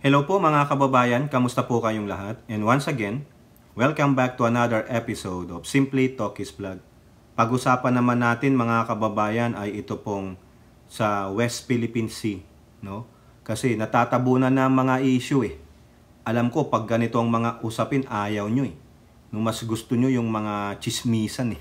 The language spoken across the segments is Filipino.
Hello po mga kababayan, kamusta po kayong lahat? And once again, welcome back to another episode of Simply Talkies Vlog. Pag-usapan naman natin mga kababayan ay ito pong sa West Philippine Sea, no? Kasi natatabunan na mga issue eh. Alam ko pag ganito ang mga usapin, ayaw nyo eh. No, mas gusto nyo yung mga chismisan eh.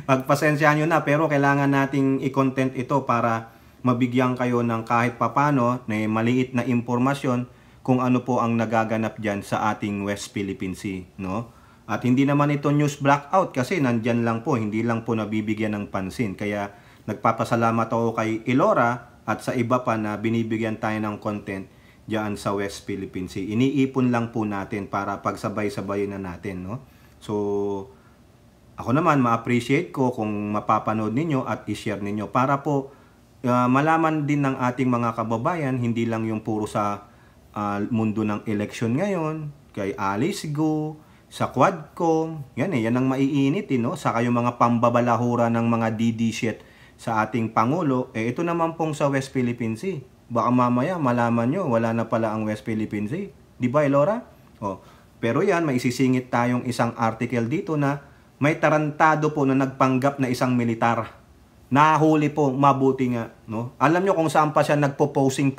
Pagpasensyahan nyo na, pero kailangan nating i-content ito para mabigyan kayo ng kahit papano na maliit na impormasyon kung ano po ang nagaganap dyan sa ating West Philippine Sea, no? At hindi naman ito news blackout kasi nandyan lang po, hindi lang po nabibigyan ng pansin. Kaya nagpapasalamat ako kay Elora at sa iba pa na binibigyan tayo ng content dyan sa West Philippine Sea. Iniipon lang po natin para pagsabay-sabay na natin, no? So, ako naman ma-appreciate ko kung mapapanood ninyo at i-share ninyo para po malaman din ng ating mga kababayan, hindi lang yung puro sa mundo ng election ngayon, kay Alice Go, sa Quadcom, yan ang maiinit, no? Saka yung mga pambabalahura ng mga DD shit sa ating Pangulo, ito naman pong sa West Philippine Sea. Baka mamaya malaman nyo, wala na pala ang West Philippine Sea. Di ba, Elora? Pero yan, may isisingit tayong isang article dito na may tarantado po na nagpanggap na isang militar. Nahuli po, mabuti nga, no? Alam nyo kung saan pa siya nagpo-posing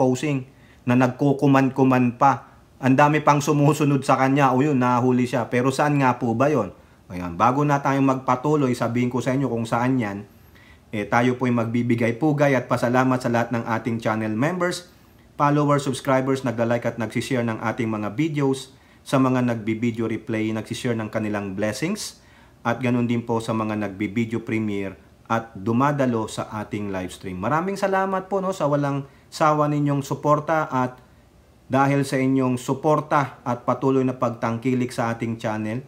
na nagkukuman-kuman pa. Ang dami pang sumusunod sa kanya, o yun, nahuli siya. Pero saan nga po ba yun? Ayan, bago na tayong magpatuloy, sabihin ko sa inyo kung saan yan, tayo po'y magbibigay pugay at pasalamat sa lahat ng ating channel members, followers, subscribers, nagla-like at nagsishare ng ating mga videos, sa mga nagbi-video replay, nagsishare ng kanilang blessings, at ganun din po sa mga nagbi-video premiere at dumadalo sa ating live stream. Maraming salamat po, no, sa walang sawa ninyong suporta, at dahil sa inyong suporta at patuloy na pagtangkilik sa ating channel,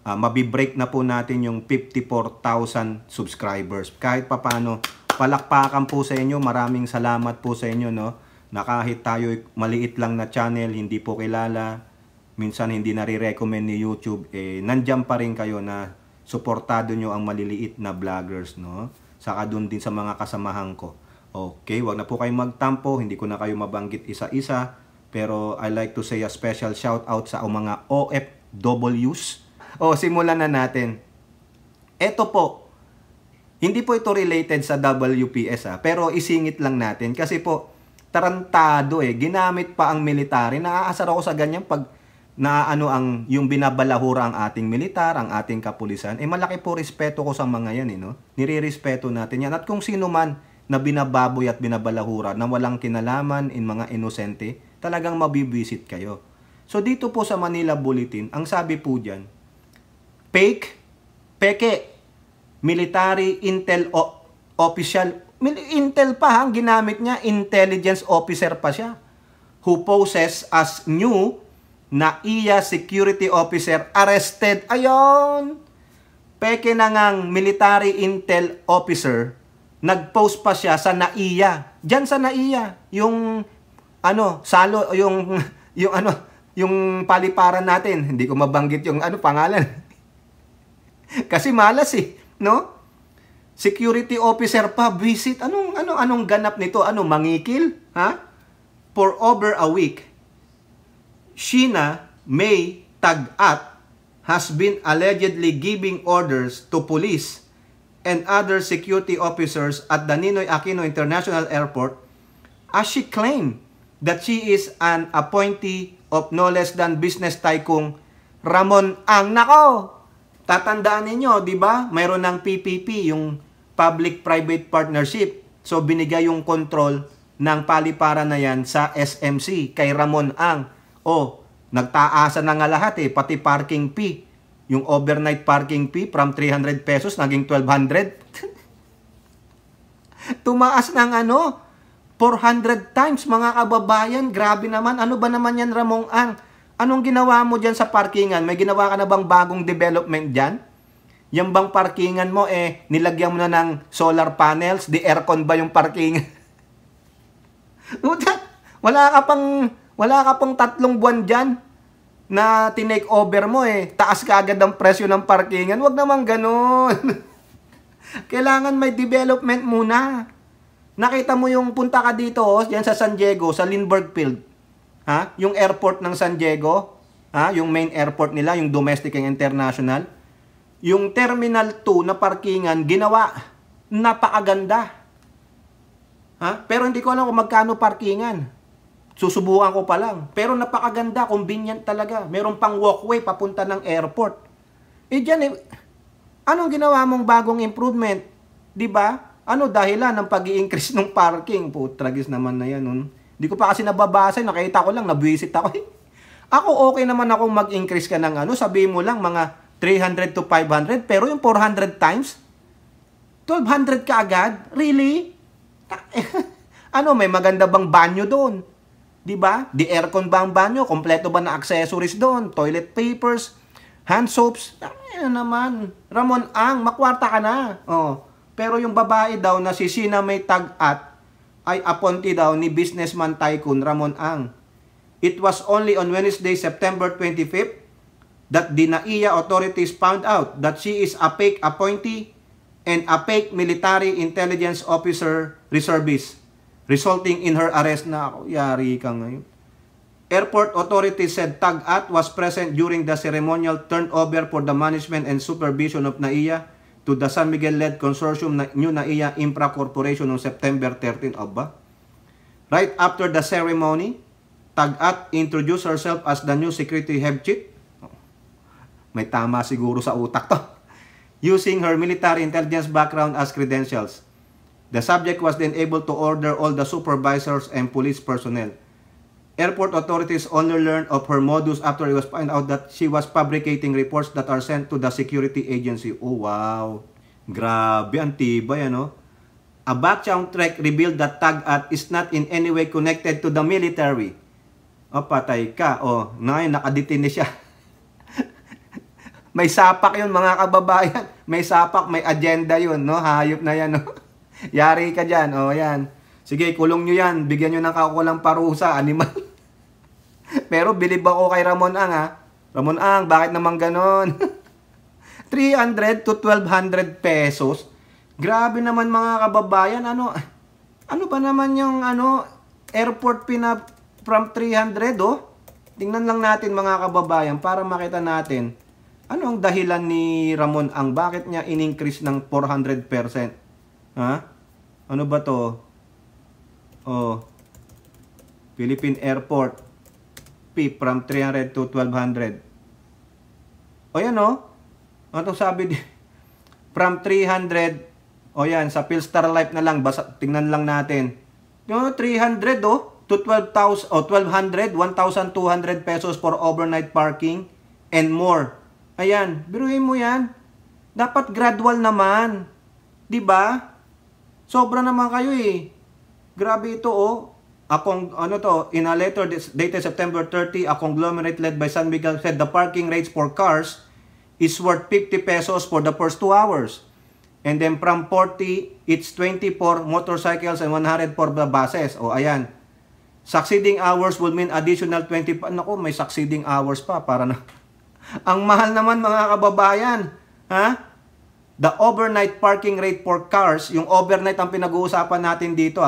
mabibreak na po natin yung 54,000 subscribers. Kahit papano, palakpakan po sa inyo. Maraming salamat po sa inyo, no, na kahit tayo maliit lang na channel, hindi po kilala, minsan hindi nare-recommend ni YouTube, nandyan pa rin kayo na suportado nyo ang maliliit na vloggers, no? Saka dun din sa mga kasamahan ko. Okay, wag na po kayong magtampo, hindi ko na kayo mabanggit isa-isa, pero I like to say a special shout out sa mga OFWs. Simulan na natin. Ito po, hindi po ito related sa WPS, pero isingit lang natin kasi po, tarantado ginamit pa ang military. Naaasar ako sa ganyan pag na yung binabalahura ang ating militar, ang ating kapulisan, malaki po respeto ko sa mga yan, no? Nire-respeto natin yan. At kung sino man na binababoy at binabalahura na walang kinalaman in mga inosente, talagang mabibisit kayo. So dito po sa Manila Bulletin, ang sabi po dyan, peke, military intel official, intel pa ang ginamit niya, intelligence officer pa siya, who poses as new NAIA security officer arrested. Ayon, peke na ngang military intel officer, nagpost pa siya sa NAIA. Diyan sa NAIA, yung yung paliparan natin. Hindi ko mabanggit yung pangalan. Kasi malas no? Security officer pa, visit. Anong ganap nito? Mangikil? Ha? For over a week, Sheena May Tag-at has been allegedly giving orders to police and other security officers at the Ninoy Aquino International Airport as she claimed that she is an appointee of no less than business tycoon Ramon Ang. Nako! Tatandaan ninyo, di ba? Mayroon ng PPP, yung Public-Private Partnership. So, binigay yung control ng paliparan na yan sa SMC kay Ramon Ang. Nagtaasa na nga lahat pati parking fee. Yung overnight parking fee from 300 pesos naging 1,200. Tumaas ng 400 times mga kababayan. Grabe naman. Ano ba naman yan, Ramon Ang? Anong ginawa mo dyan sa parkingan? May ginawa ka na bang bagong development dyan? Yung bang parkingan mo nilagyan mo na ng solar panels? Di aircon ba yung parkingan? Wala ka pang 3 buwan dyan na tinake over mo taas ka agad ang presyo ng parkingan. Wag naman ganun. Kailangan may development muna. Nakita mo yung punta ka dito, yan sa San Diego, sa Lindbergh Field. Ha? Yung airport ng San Diego, ha? Yung main airport nila, yung domestic and international. Yung Terminal 2 na parkingan, ginawa. Napakaganda. Ha? Pero hindi ko alam kung magkano parkingan. Susubukan ko pa lang. Pero napakaganda, convenient talaga. Meron pang walkway papunta ng airport. Dyan anong ginawa mong bagong improvement? 'Di ba? Ano dahilan ng pag-i-increase ng parking? Putragis naman na yan. Hindi ko pa kasi nababasa, nakita ko lang, nabuisit ako. Ako okay naman akong mag-increase ka ng sabihin mo lang mga 300 to 500, pero yung 400 times, 1,200 ka agad? Really? May maganda bang banyo doon? 'Di ba? Di aircon ba ang banyo? Kompleto ba na accessories doon? Toilet papers, hand soaps. Naman. Ramon Ang, makwarta ka na. Pero yung babae daw na si Sina May Tag-at ay appointee daw ni businessman tycoon Ramon Ang. It was only on Wednesday, September 25th that the NAIA authorities found out that she is a fake appointee and a fake military intelligence officer reservist, resulting in her arrest. Na ako, yari ka ngayon. Airport authorities said Tag-at was present during the ceremonial turnover for the management and supervision of NAIA to the San Miguel-led consortium New NAIA Infra Corporation on September 13. Right after the ceremony, Tag-at introduced herself as the new security head chief. May tama siguro sa utak to. Using her military intelligence background as credentials. The subject was then able to order all the supervisors and police personnel. Airport authorities only learned of her modus after it was found out that she was fabricating reports that are sent to the security agency. Oh, wow. Grabe, ang tibay, A background check revealed that Tag-at is not in any way connected to the military. Patay ka. Nakadetine siya. May sapak yun, mga kababayan. May sapak, may agenda yun, Hayop na yan, Yari ka dyan, yan. Sige, kulong nyo yan. Bigyan nyo ng kakulang parusa, animal. Pero bilib ako kay Ramon Ang, ha. Ramon Ang, bakit naman ganon? 300 to 1,200 pesos. Grabe naman mga kababayan. Ano ba naman yung airport from 300, Tingnan lang natin mga kababayan para makita natin ano ang dahilan ni Ramon Ang, bakit niya in-increase ng 400%? Ha? Ano ba to? Philippine Airport P from 300 to 1,200. Yan Ano sabi di? From 300 yan, sa Philstar Life na lang, tingnan lang natin. 300 to 12,000 1,200 pesos for overnight parking and more. Ayan, biruin mo yan. Dapat gradual naman. 'Di ba? Sobra naman kayo Grabe ito in a letter dated September 30, a conglomerate led by San Miguel said the parking rates for cars is worth 50 pesos for the first 2 hours. And then from 40, it's 20 for motorcycles and 100 for the buses. Ayan. Succeeding hours will mean additional 20 pa. Naku, may succeeding hours pa para na. Ang mahal naman mga kababayan. Ha? The overnight parking rate for cars, yung overnight ang pinag-uusapan natin dito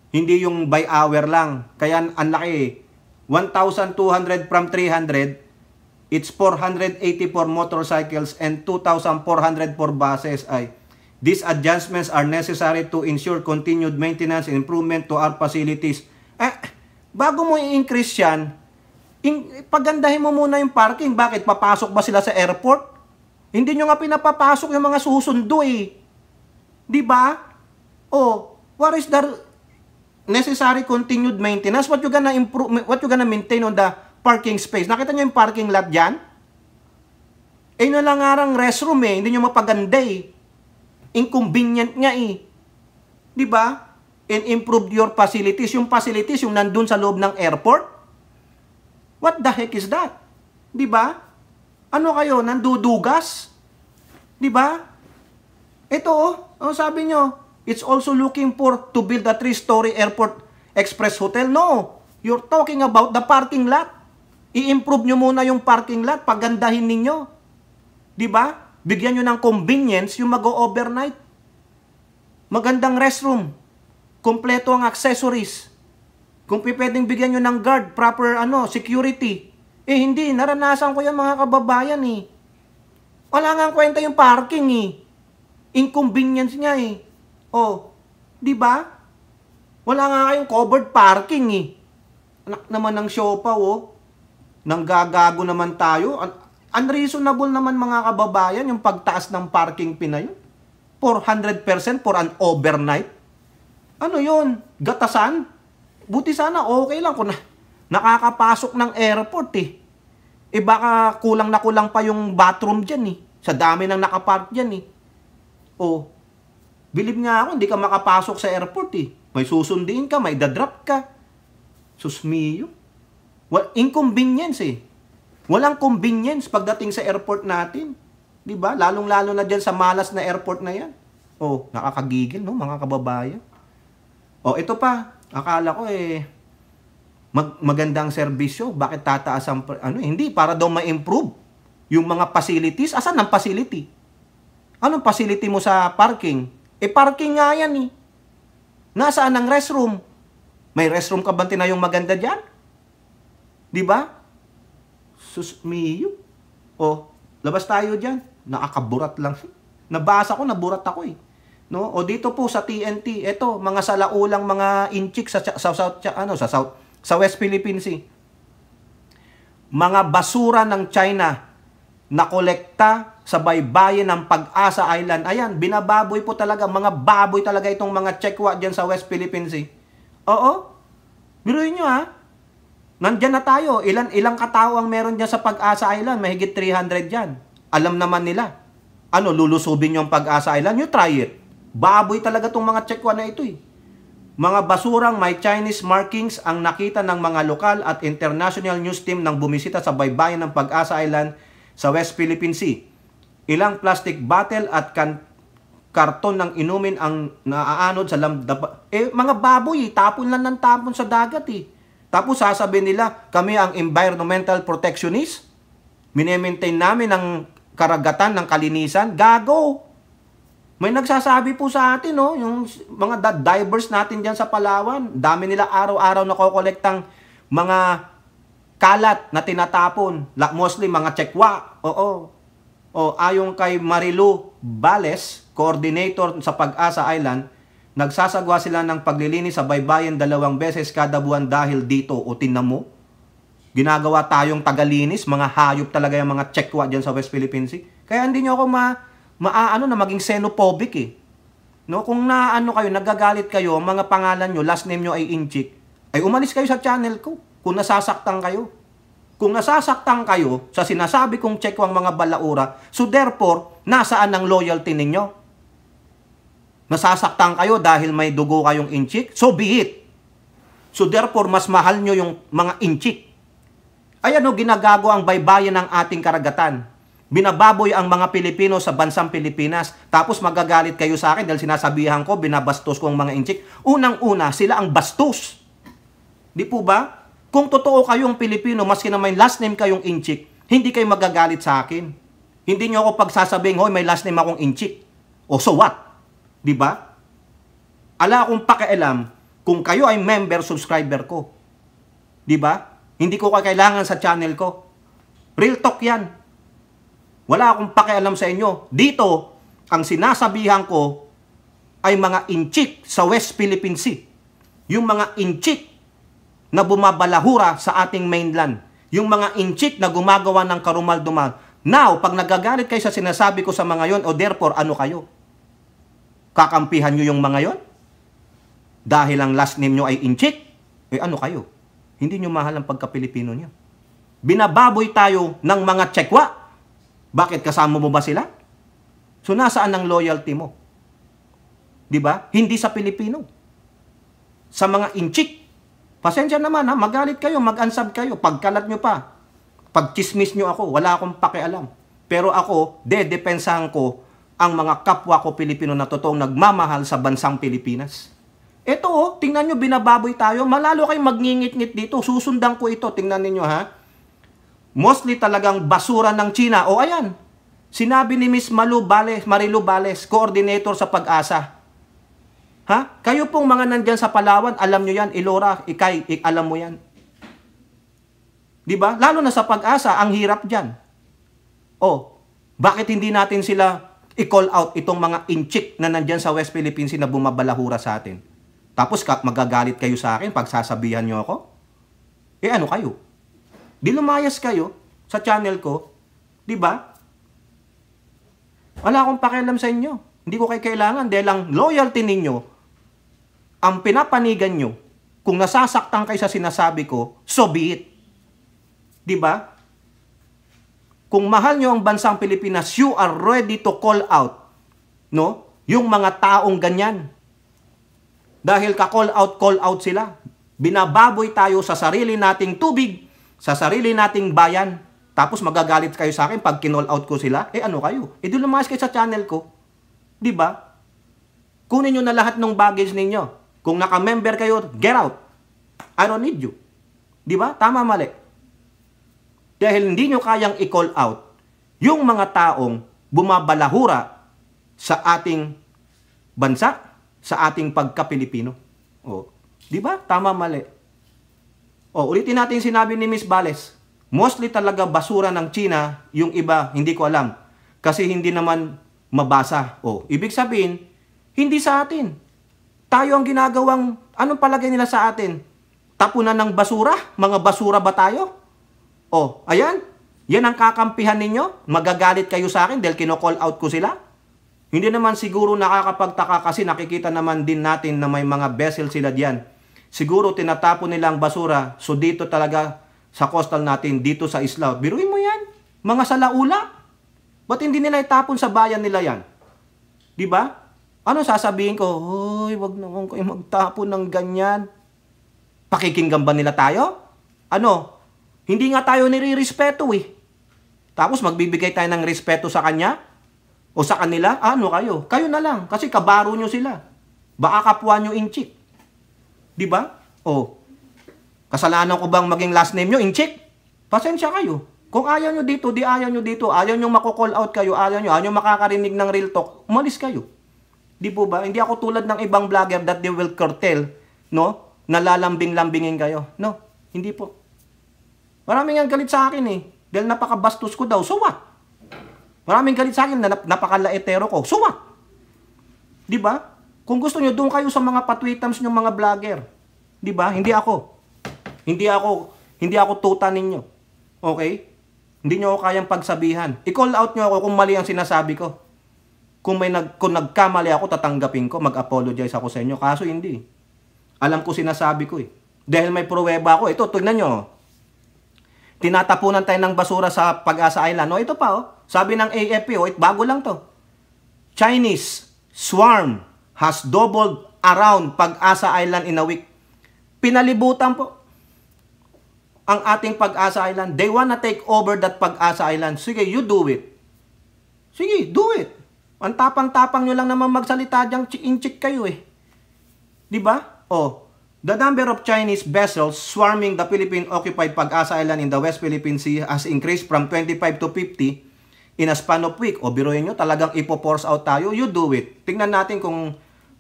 Hindi yung by hour lang. Kaya ang laki 1,200 from 300, it's 480 for motorcycles and 2,400 for buses. These adjustments are necessary to ensure continued maintenance and improvement to our facilities. Bago mo i-increase yan, pagandahin mo muna yung parking. Bakit? Papasok ba sila sa airport? Hindi nyo nga pinapapasok yung mga susundo Di ba? What is the necessary continued maintenance? What you gonna improve? What you gonna maintain on the parking space? Nakita nyo yung parking lot dyan? Nalangarang restroom Hindi nyo mapaganda Inconvenient nga Di ba? And improve your facilities. Yung facilities, yung nandun sa loob ng airport? What the heck is that? Di ba? Ano kayo? Nandudugas? Di ba? Ito sabi nyo, it's also looking for to build a 3-story airport express hotel. No, you're talking about the parking lot. I-improve nyo muna yung parking lot, pagandahin ninyo. Di ba? Bigyan nyo ng convenience yung mag-overnight. Magandang restroom. Kompleto ang accessories. Kung pwedeng bigyan nyo ng guard, proper security. Hindi, naranasan ko yan mga kababayan eh. Wala nga kwenta yung parking eh. Inconvenience niya eh. Di ba? Wala nga kayong covered parking eh. Anak naman ng siopaw Nanggagago naman tayo. Unreasonable naman mga kababayan yung pagtaas ng parking fee na yun. 400% for an overnight. Ano yun? Gatasan? Buti sana okay lang kung nakakapasok ng airport eh. Baka kulang na kulang pa yung bathroom dyan eh. Sa dami ng nakapark dyan eh. Bilib nga ako, hindi ka makapasok sa airport eh. May susundin ka, may dadrop ka. Susmiyo. Inconvenience eh. Walang convenience pagdating sa airport natin. Diba? Lalong-lalo na dyan sa malas na airport na yan. Nakakagigil, no, mga kababayan. Ito pa. Akala ko magandang serbisyo. Bakit tataas ang hindi, para daw ma-improve yung mga facilities. Asan ang facility? Anong facility mo sa parking? Parking nga yan eh. Nasaan ang restroom? May restroom ka ba tinayong maganda dyan? Diba? Susmiyo. Labas tayo dyan. Nakakaburat lang. Nabasa ko, naburat ako eh. No? Dito po sa TNT, ito, mga salaulang mga inchik sa West Philippine Sea. Mga basura ng China na kolekta sa baybayin ng Pag-asa Island. Ayan, binababoy po talaga. Mga baboy talaga itong mga Chekwa dyan sa West Philippine Sea. Biruin nyo ha. Nandyan na tayo. Ilang katao ang meron dyan sa Pag-asa Island? Mahigit 300 dyan. Alam naman nila. Lulusubin yung Pag-asa Island? You try it. Baboy talaga itong mga Chekwa na ito eh. Mga basurang may Chinese markings ang nakita ng mga lokal at international news team nang bumisita sa baybayin ng Pag-asa Island sa West Philippine Sea. Ilang plastic bottle at karton ng inumin ang naaanod sa mga baboy, tapon lang ng tapon sa dagat eh. Tapos sasabihin nila, kami ang environmental protectionist. Mine-maintain namin ang karagatan ng kalinisan. Gago! May nagsasabi po sa atin, yung mga divers natin dyan sa Palawan. Dami nila araw-araw na kokolektang mga kalat na tinatapon. Mostly mga Chekwa. Ayon kay Marilu Bales, coordinator sa Pag-asa Island, nagsasagwa sila ng paglilinis sa baybayin 2 beses kada buwan dahil dito. Tingnan mo, ginagawa tayong tagalinis, mga hayop talaga yung mga Chekwa dyan sa West Philippine Sea. Kaya hindi nyo ako na maging xenophobic eh. No, kung kayo, nagagalit kayo, ang mga pangalan nyo, last name nyo ay Inchik, ay umalis kayo sa channel ko kung nasasaktan kayo. Kung nasasaktan kayo sa sinasabi kong Chekwang mga balaura, so therefore, nasaan ang loyalty ninyo? Nasasaktan kayo dahil may dugo kayong Inchik? So be it. So therefore, mas mahal nyo yung mga Inchik. Ayan ginagago ang baybayin ng ating karagatan. Binababoy ang mga Pilipino sa bansang Pilipinas. Tapos magagalit kayo sa akin dahil sinasabihan ko, binabastos ko ang mga Inchik. Unang-una, sila ang bastos. Di po ba? Kung totoo kayong Pilipino, maski na may last name kayong Inchik, hindi kayo magagalit sa akin. Hindi nyo ako pagsasabihin, hoy, may last name akong Inchik. So what? Di ba? Ala akong pakialam kung kayo ay member, subscriber ko. Di ba? Hindi ko kailangan sa channel ko. Real talk yan. Wala akong pakialam sa inyo. Dito, ang sinasabihan ko ay mga Inchik sa West Philippine Sea. Yung mga Inchik na bumabalahura sa ating mainland. Yung mga Inchik na gumagawa ng karumal-dumal. Now, pag nagagalit kayo sa sinasabi ko sa mga yon, therefore, ano kayo? Kakampihan nyo yung mga yon? Dahil ang last name nyo ay Inchik? Ano kayo? Hindi nyo mahal ang pagka-Pilipino nyo. Binababoy tayo ng mga Chekwa. Bakit? Kasama mo ba sila? So, nasaan ang loyalty mo? Diba? Hindi sa Pilipino. Sa mga Inchik. Pasensya naman magalit kayo, mag-unsub kayo, pagkalat nyo pa. Pag-chismis nyo ako, wala akong pakialam. Pero ako, dedepensahan ko ang mga kapwa ko Pilipino na totoong nagmamahal sa bansang Pilipinas. Ito tingnan nyo, binababoy tayo. Malalo kayong magngingit-ngit dito. Susundan ko ito, tingnan ninyo ha. Mostly talagang basura ng China. Ayan. Sinabi ni Miss Marilu Bales, coordinator sa Pag-asa. Ha? Kayo pong mga nandyan sa Palawan, alam nyo yan. Ilora, Ikay, alam mo yan. Di ba? Lalo na sa Pag-asa, ang hirap dyan. Oh, bakit hindi natin sila i-call out itong mga inchik na nandyan sa West Philippine Sea na bumabalahura sa atin? Tapos magagalit kayo sa akin pag sasabihan nyo ako? Eh ano kayo? Di lumayas kayo sa channel ko, di ba? Wala akong pakialam sa inyo. Hindi ko kayo kailangan dahil ang loyalty ninyo, ang pinapanigan nyo, kung nasasaktan kayo sa sinasabi ko, so be it. Di ba? Kung mahal nyo ang bansang Pilipinas, you are ready to call out, no? Yung mga taong ganyan. Dahil call out sila. Binababoy tayo sa sarili nating tubig, sa sarili nating bayan. Tapos magagalit kayo sa akin pag kinall out ko sila. Eh ano kayo? Eh di lumayas kayo sa channel ko. Di ba? Kunin nyo na lahat ng baggage ninyo. Kung naka-member kayo, get out. I don't need you. Di ba? Tama, mali. Dahil hindi nyo kayang i-call out yung mga taong bumabalahura sa ating bansa, sa ating pagka-Pilipino. O, di ba? Tama, mali. O, ulitin natin sinabi ni Miss Bales. Mostly talaga basura ng China, yung iba, hindi ko alam. Kasi hindi naman mabasa. O, ibig sabihin, hindi sa atin. Tayo ang ginagawang, anong palagay nila sa atin? Tapunan ng basura? Mga basura ba tayo? O, ayan. Yan ang kakampihan ninyo. Magagalit kayo sa akin dahil kino-call out ko sila. Hindi naman siguro nakakapagtaka kasi nakikita naman din natin na may mga vessel sila diyan. Siguro tinatapon nila ang basura. So dito talaga sa coastal natin, dito sa isla. Biruin mo yan. Mga salaula. Ba't hindi nila itapon sa bayan nila yan? Di ba? Ano sasabihin ko? Hoy, wag naman kayo magtapon ng ganyan. Pakikinggan ba nila tayo? Ano? Hindi nga tayo nire-respeto eh. Tapos magbibigay tayo ng respeto sa kanya? O sa kanila? Ano kayo? Kayo na lang. Kasi kabaro nyo sila. Baka kapwa nyo inchik. Di ba? O, kasalanan ko bang maging last name nyo, inchik? Pasensya kayo. Kung ayaw nyo dito, di ayaw nyo dito. Ayaw nyo mako-call out kayo. Ayaw nyo makakarinig ng real talk. Umalis kayo. Di po ba? Hindi ako tulad ng ibang vlogger that they will curtail, no? Nalalambing-lambingin kayo. No, hindi po. Maraming ang galit sa akin eh. Dahil napakabastos ko daw. So what? Maraming galit sa akin na napakalaetero ko. So what? Di ba? Kung gusto nyo, doon kayo sa mga patwitams nyo mga vlogger. Di ba? Hindi ako. Hindi ako tuta ninyo. Okay? Hindi nyo ako kayang pagsabihan. I-call out nyo ako kung mali ang sinasabi ko. Kung nagkamali ako, tatanggapin ko. Mag-apologize ako sa inyo. Kaso hindi. Alam ko sinasabi ko eh. Dahil may pruweba ako. Ito, tignan nyo. Tinatapunan tayo ng basura sa Pag-asa Island. O, ito pa, oh. Sabi ng AFP, oh, bago lang to. Chinese swarm has doubled around Pag-asa Island in a week. Pinalibutan po ang ating Pag-asa Island. They wanna take over that Pag-asa Island. Sige, you do it. Sige, do it. Ang tapang-tapang nyo lang naman magsalita diyang inchik kayo eh. Diba? Oh. The number of Chinese vessels swarming the Philippine-occupied Pag-asa Island in the West Philippine Sea has increased from 25 to 50 in a span of week. O biruin nyo, talagang ipo-force out tayo. You do it. Tingnan natin kung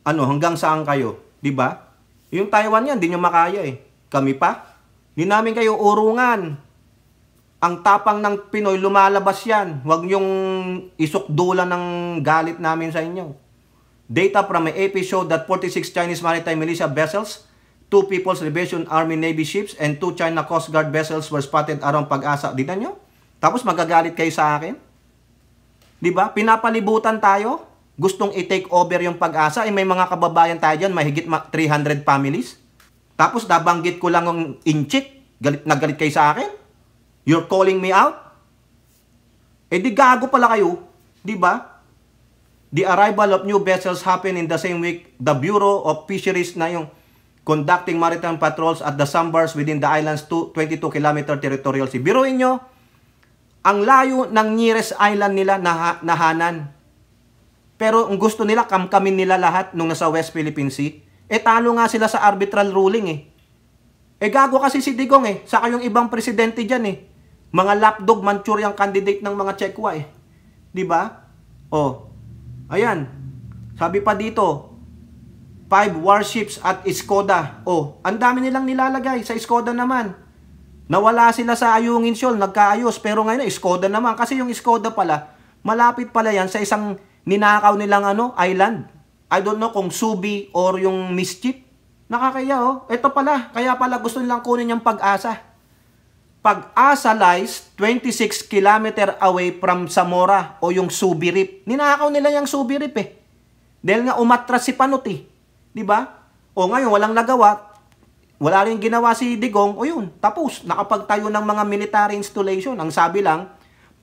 hanggang saan kayo. Diba? Yung Taiwan yan, di nyo makaya eh. Kami pa? Di namin kayo urungan. Ang tapang ng Pinoy, lumalabas yan. Huwag nyong isukdulan ng galit namin sa inyo. Data from my AP showed that 46 Chinese maritime militia vessels, 2 People's Liberation Army Navy ships, and 2 China Coast Guard vessels were spotted around Pag-asa. Dinan nyo? Tapos magagalit kayo sa akin? Diba? Pinapalibutan tayo. Gustong i-take over yung Pag-asa. Eh, may mga kababayan tayo dyan, mahigit 300 families. Tapos nabanggit ko lang ang inchik. Nagalit kayo sa akin? You're calling me out? Eh di gago pala kayo. Diba? The arrival of new vessels happened in the same week. The Bureau of Fisheries na yung conducting maritime patrols at the sandbars within the island's 22-kilometer territorial sea. Biruin nyo, ang layo ng nearest island nila nahanan. Pero ang gusto nila, kamkamin nila lahat nung nasa West Philippine Sea. Eh talo nga sila sa arbitral ruling eh. Eh gago kasi si Digong eh. Saka yung ibang presidente dyan eh. Mga lapdog, Manchurian candidate ng mga Chekwa eh. Diba? Oh. Ayan. Sabi pa dito, 5 warships at Skoda. Oh, ang dami nilang nilalagay sa Skoda naman. Nawala sila sa Ayungin Shoal, nagkaayos. Pero ngayon, Skoda naman. Kasi yung Skoda pala, malapit pala yan sa isang ninakaw nilang island. I don't know kung Subi or yung Mischief. Nakakaya, oh. Ito pala, kaya pala gusto nilang kunin yung Pag-asa. Pag-asa lies 26 km away from Zamora o yung Subi Reef. Ninakaw nila yung Subi Reef eh. Dahil nga umatras si Panot eh. Diba? O ngayon, walang nagawa. Wala rin ginawa si Digong. O yun, tapos. Nakapagtayo ng mga military installation. Ang sabi lang,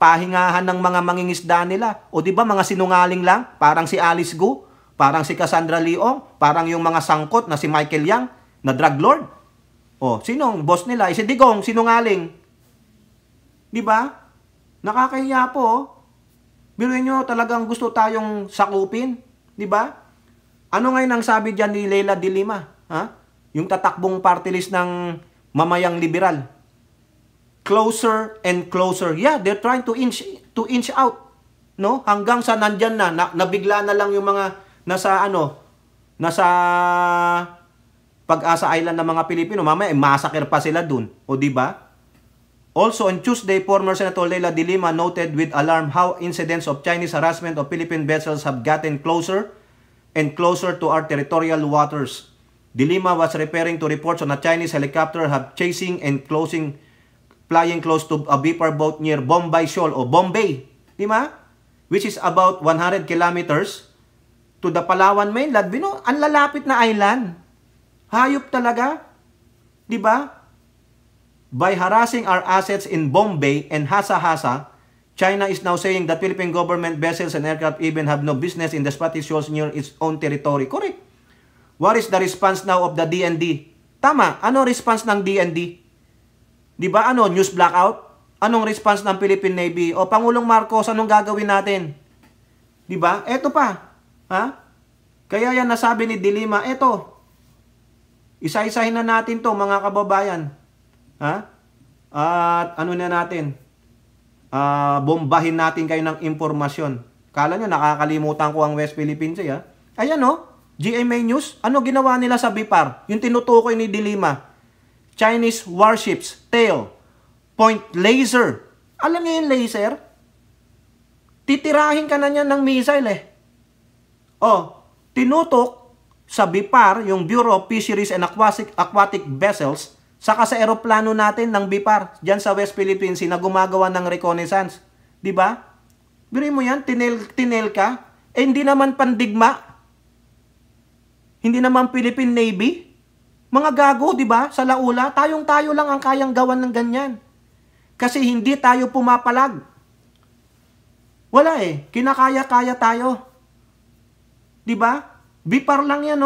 pahingahan ng mga mangingisda nila. O diba, mga sinungaling lang. Parang si Alice Gu. Parang si Cassandra Leong. Parang yung mga sangkot na si Michael Yang na drug lord. O, sinong boss nila? Si Digong, sinungaling. Diba? Nakakahiya po. Biruin nyo, talagang gusto tayong sakupin. Diba? Ano ngayon ang sabi dyan ni Leila de Lima? Ha? Yung tatakbong party list ng mamayang liberal. Closer and closer. Yeah, they're trying to inch out. No? Hanggang sa nandyan nabigla na lang yung mga nasa Pag-asa Island ng mga Pilipino. Mamaya, massacre pa sila dun. O diba? Also, on Tuesday, former Senator Leila de Lima noted with alarm how incidents of Chinese harassment of Philippine vessels have gotten closer and closer to our territorial waters. De Lima was referring to reports on a Chinese helicopter have chasing and flying close to a BIPAR boat near Bombay Shoal o Bombay, di ba? Which is about 100 kilometers to the Palawan mainland. Ang lalapit na island. Hayop talaga, di ba? By harassing our assets in Bombay and Hasa-Hasa, China is now saying that Philippine government vessels and aircraft even have no business in the Spratly Shoals near its own territory. Correct. What is the response now of the DND? Tama. Ano response ng DND? Di ba news blackout? Anong response ng Philippine Navy? O Pangulong Marcos, anong gagawin natin? Di ba? Eto pa. Ha? Kaya yan nasabi ni De Lima, eto. Isa-isahin na natin to mga kababayan. Ha? At ano na natin? Bombahin natin kayo ng impormasyon. Kala nyo, nakakalimutan ko ang West Philippine Sea. Ayan GMA News. Ano ginawa nila sa BIPAR? Yung tinutukoy ni De Lima. Chinese warships, tail, point laser. Alam niyo yung laser? Titirahin ka na niyan ng missile eh. Tinutok sa BIPAR, yung Bureau of Fisheries and Aquatic Vessels, saka sa eroplano natin ng BIPAR, dyan sa West Philippine Sea, na gumagawa ng reconnaissance. Diba? Biruin mo yan, tinel ka. Hindi naman pandigma. Hindi naman Philippine Navy. Mga gago, diba? Sa laula, tayo lang ang kayang gawan ng ganyan. Kasi hindi tayo pumapalag. Wala eh. Kinakaya-kaya tayo. Diba? BIPAR lang yan,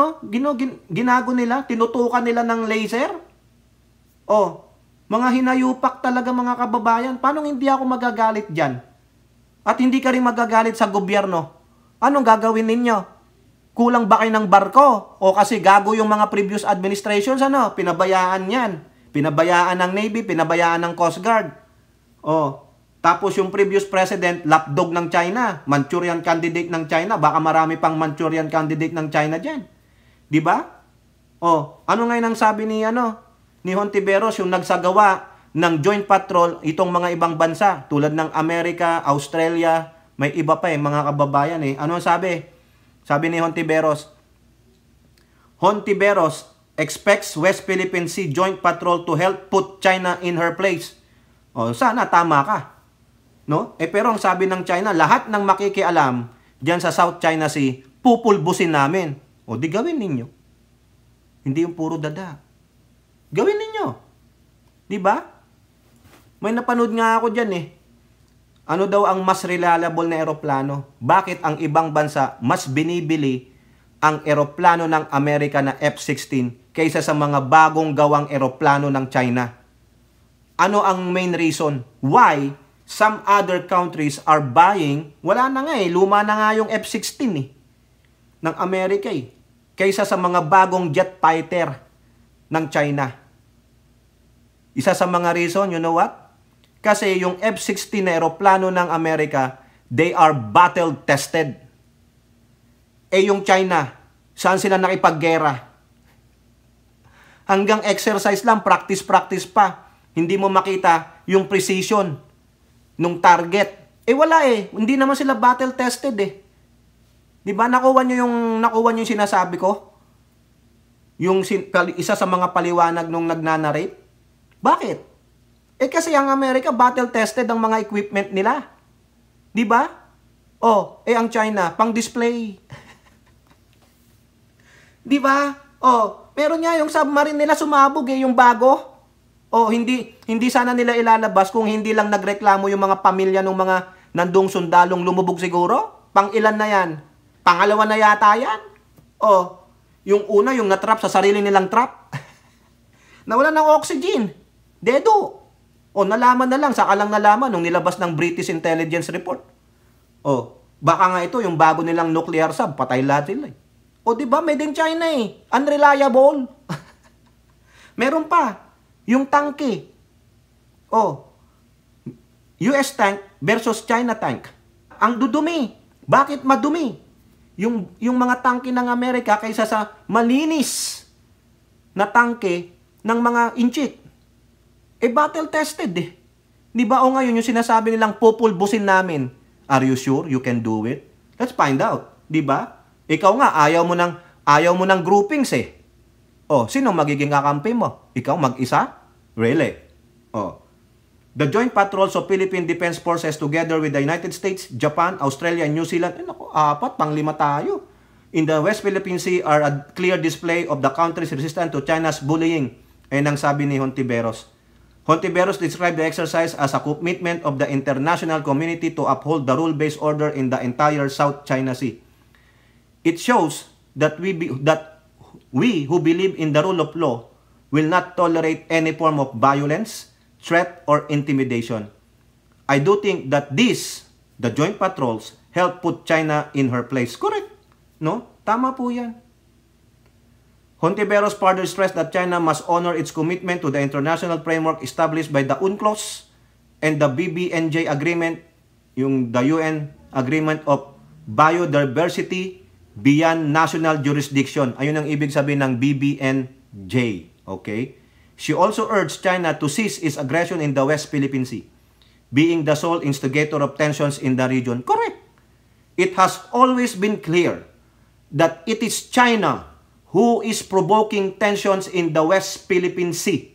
ginago nila, tinutukan nila ng laser. Mga hinayupak talaga mga kababayan. Paano hindi ako magagalit dyan? At hindi ka rin magagalit sa gobyerno? Anong gagawin ninyo? Kulang ba kayo ng barko? O kasi gago yung mga previous administrations, pinabayaan yan. Pinabayaan ng Navy, pinabayaan ng Coast Guard. Tapos yung previous president, lapdog ng China, Manchurian candidate ng China, baka marami pang Manchurian candidate ng China dyan. Diba? Ano ngayon ang sabi ni Hontiveros, yung nagsagawa ng joint patrol itong mga ibang bansa tulad ng Amerika, Australia, may iba pa mga kababayan Ano sabi? Sabi ni Hontiveros expects West Philippine Sea joint patrol to help put China in her place. Sana tama ka. No? Pero ang sabi ng China, lahat ng makikialam diyan sa South China Sea, pupulbusin namin. Di gawin ninyo. Hindi yung puro dada. Gawin ninyo. Di ba? May napanood nga ako diyan Ano daw ang mas reliable na eroplano? Bakit ang ibang bansa mas binibili ang eroplano ng Amerika na F-16 kaysa sa mga bagong gawang eroplano ng China? Ano ang main reason? Why some other countries are buying? Wala na nga luma na nga yung F-16 ng Amerika kaysa sa mga bagong jet fighter ng China. Isa sa mga reason, you know what? Kasi yung F-16 na eroplano ng Amerika, they are battle-tested. Yung China, Saan sila nakipaggera? Hanggang exercise lang, practice pa. Hindi mo makita yung precision nung target. Wala eh. Hindi naman sila battle tested eh. 'Di ba? Nakuha niyo yung sinasabi ko? Yung isa sa mga paliwanag nung nagnanarrate. Bakit? Kasi ang Amerika battle tested ang mga equipment nila. 'Di ba? Ang China pang display. 'Di ba? Meron nga yung submarine nila sumabog yung bago. Hindi sana nila ilalabas kung hindi lang nagreklamo yung mga pamilya ng mga nandung sundalong lumubog siguro. Pang ilan na yan? Pangalawa na yata yan. Yung una, yung natrap sa sarili nilang trap. Nawala ng oxygen. Dedo. Nalaman na lang. Saka lang nalaman nung nilabas ng British Intelligence Report. Baka nga ito, yung bago nilang nuclear sub, patay lahat sila. Diba? Made in China eh. Unreliable. Meron pa. Yung tanke. US tank versus China tank. Ang dudumi. Bakit madumi? Yung mga tangke ng Amerika kaysa sa malinis na tangke ng mga inchik. Battle tested eh. Di ba ngayon yung sinasabi nilang pupulbusin namin. Are you sure you can do it? Let's find out. Di ba? Ikaw nga, ayaw mo ng groupings eh. Sino magiging kakampi mo? Ikaw mag-isa? Really? The joint patrols of Philippine Defense Forces together with the United States, Japan, Australia, and New Zealand, 4, pang-5 tayo, in the West Philippine Sea are a clear display of the country's resistance to China's bullying. Ang sabi ni Hontiveros. Hontiveros described the exercise as a commitment of the international community to uphold the rule-based order in the entire South China Sea. It shows that we who believe in the rule of law will not tolerate any form of violence, threat, or intimidation. I do think that the joint patrols, help put China in her place. Correct. No? Tama po yan. Hontiveros further stressed that China must honor its commitment to the international framework established by the UNCLOS and the BBNJ agreement, yung the UN Agreement of Biodiversity Beyond National Jurisdiction. Ayun ang ibig sabihin ng BBNJ. Okay? She also urged China to cease its aggression in the West Philippine Sea, being the sole instigator of tensions in the region. Correct. It has always been clear that it is China who is provoking tensions in the West Philippine Sea.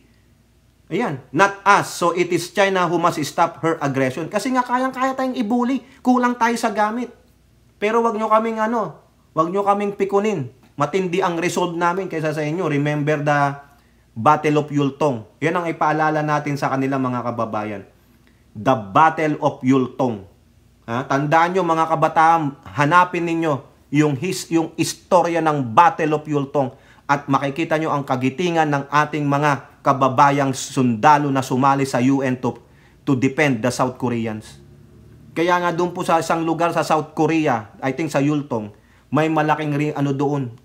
Ayan, not us. So it is China who must stop her aggression. Kasi nga kayang-kaya tayong ibuli. Kulang tayo sa gamit. Pero wag nyo kaming pikunin. Matindi ang resolve namin kaysa sa inyo. Remember the Battle of Yultong. Yan ang ipaalala natin sa kanila mga kababayan. The Battle of Yultong. Tandaan nyo mga kabataan, hanapin ninyo yung istorya ng Battle of Yultong at makikita nyo ang kagitingan ng ating mga kababayang sundalo na sumali sa UN to defend the South Koreans. Kaya nga doon po sa isang lugar sa South Korea, I think sa Yultong, may malaking doon,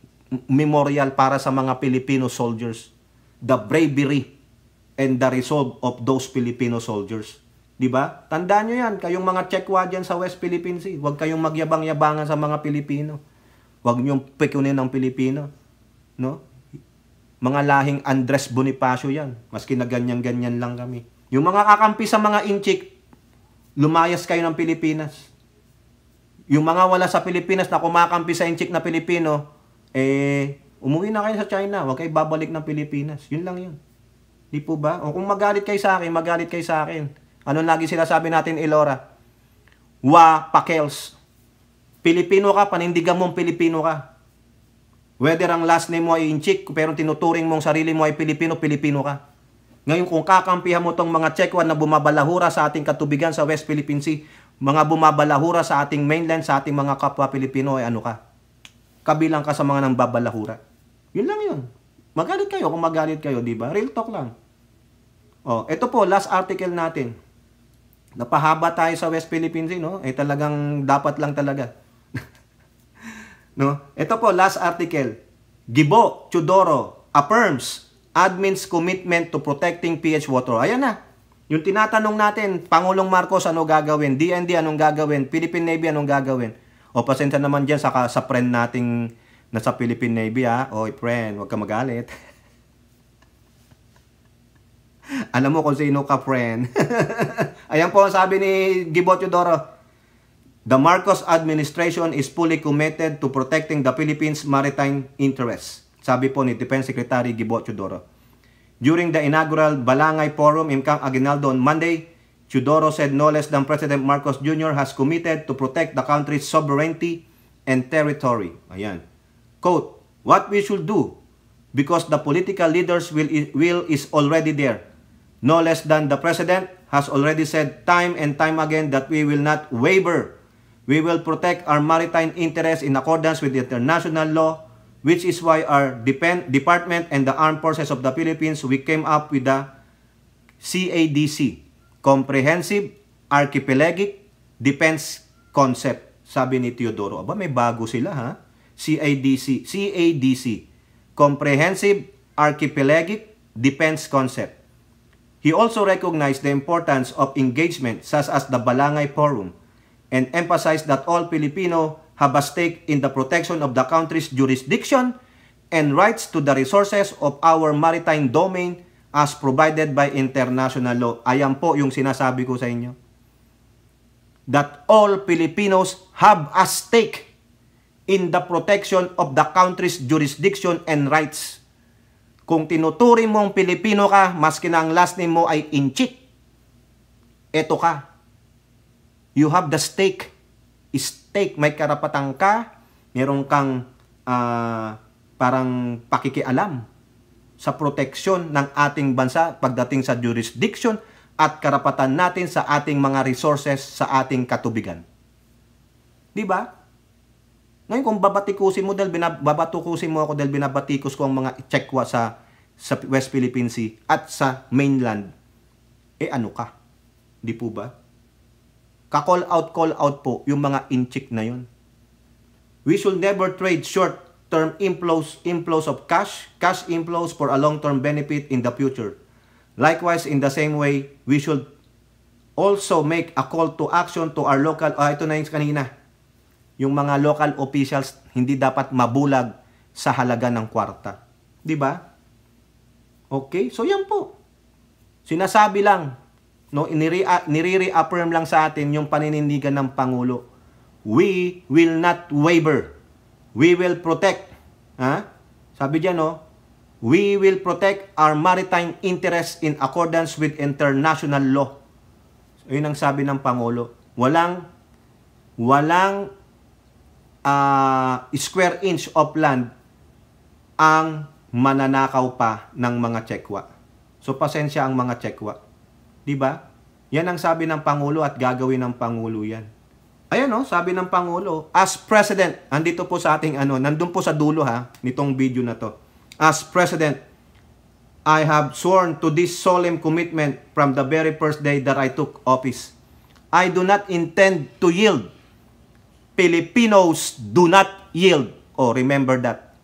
memorial para sa mga Filipino soldiers. The bravery and the resolve of those Filipino soldiers. Diba? Tandaan nyo yan, kayong mga Chekwa dyan sa West Philippine Sea. Huwag kayong magyabang-yabangan sa mga Pilipino. Huwag nyo pekunin ng Pilipino. No? Mga lahing Andres Bonifacio yan. Maski na ganyan-ganyan lang kami. Yung mga kakampi sa mga inchik, lumayas kayo ng Pilipinas. Yung mga wala sa Pilipinas na kumakampi sa inchik na Pilipino, umuwi na kayo sa China. Huwag kayo babalik ng Pilipinas. Yun lang yun. Di po ba? O kung magalit kayo sa akin, magalit kayo sa akin. Ano lagi sila sabi natin, Elora? Pakels. Pilipino ka, panindigan mong Pilipino ka. Whether ang last name mo ay inchik, pero tinuturing mong sarili mo ay Pilipino, Pilipino ka. Ngayon kung kakampihan mo tong mga Chekwan na bumabalahura sa ating katubigan sa West Philippine Sea, mga bumabalahura sa ating mainland, sa ating mga kapwa Pilipino, ay ano ka? Kabilang ka sa mga nang babalahura. Yun lang yun. Magalit kayo kung magalit kayo, di ba? Real talk lang. Ito po, last article natin. Napahaba tayo sa West Philippine Sea, no? Talagang dapat lang talaga. No? Ito po, last article. Gibo Chudoro affirms admin's commitment to protecting PH water. Ayan na. Yung tinatanong natin, Pangulong Marcos ano gagawin? DND anong gagawin? Philippine Navy anong gagawin? Pasensya naman dyan sa friend nating nasa Philippine Navy ha. Oy, friend, huwag ka magalit. Alam mo kung sino ka, friend. Ayan po ang sabi ni Gibo Teodoro. The Marcos administration is fully committed to protecting the Philippines' maritime interests. Sabi po ni Defense Secretary Gibo Teodoro. During the inaugural Balangay Forum in Camp Aguinaldo on Monday, Teodoro said no less than President Marcos Jr. has committed to protect the country's sovereignty and territory. Ayan. Quote, what we should do, because the political leaders will is already there. No less than the President has already said time and time again that we will not waver. We will protect our maritime interests in accordance with international law, which is why our department and the Armed Forces of the Philippines, we came up with the CADC, Comprehensive Archipelagic Defense Concept. Sabi ni Teodoro, aba may bago sila ha? CADC, Comprehensive Archipelagic Defense Concept. He also recognized the importance of engagement such as the Balangay Forum and emphasized that all Filipino have a stake in the protection of the country's jurisdiction and rights to the resources of our maritime domain as provided by international law. Ayan po yung sinasabi ko sa inyo. That all Filipinos have a stake in the protection of the country's jurisdiction and rights. Kung tinuturing mong Pilipino ka, maski na ang last name mo ay Inchik, eto ka. You have the stake. Stake, may karapatan ka, meron kang parang pakikialam sa proteksyon ng ating bansa pagdating sa jurisdiction at karapatan natin sa ating mga resources sa ating katubigan. Di ba? Ngayon kung babatikusin mo dahil babatukusin mo ako dahil binabatikos ko ang mga Chekwa sa West Philippine Sea at sa mainland, ano ka? Di po ba? Call out po yung mga inchik na yun. We should never trade short-term inflows of cash inflows for a long-term benefit in the future. Likewise, in the same way, we should also make a call to action to our local, ito na yung kanina, yung mga local officials hindi dapat mabulag sa halaga ng kwarta. Di ba? Okay? So yan po. Sinasabi lang, no, nire-reaffirm lang sa atin yung paninindigan ng Pangulo. We will not waver. We will protect. Ha? Sabi diyan, no? We will protect our maritime interests in accordance with international law. So, yun ang sabi ng Pangulo. Walang square inch of land ang mananakaw pa ng mga Chekwa. So, pasensya ang mga Chekwa. Diba? Yan ang sabi ng Pangulo at gagawin ng Pangulo yan. Ayan o, sabi ng Pangulo, as President, andito po sa ating nandun po sa dulo ha, nitong video na to. As President, I have sworn to this solemn commitment from the very first day that I took office. I do not intend to yield. Filipinos do not yield. Oh, remember that.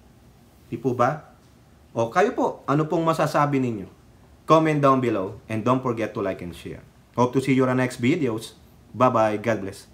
Di po ba? O, kayo po, ano pong masasabi ninyo? Comment down below and don't forget to like and share. Hope to see you on the next videos. Bye-bye. God bless.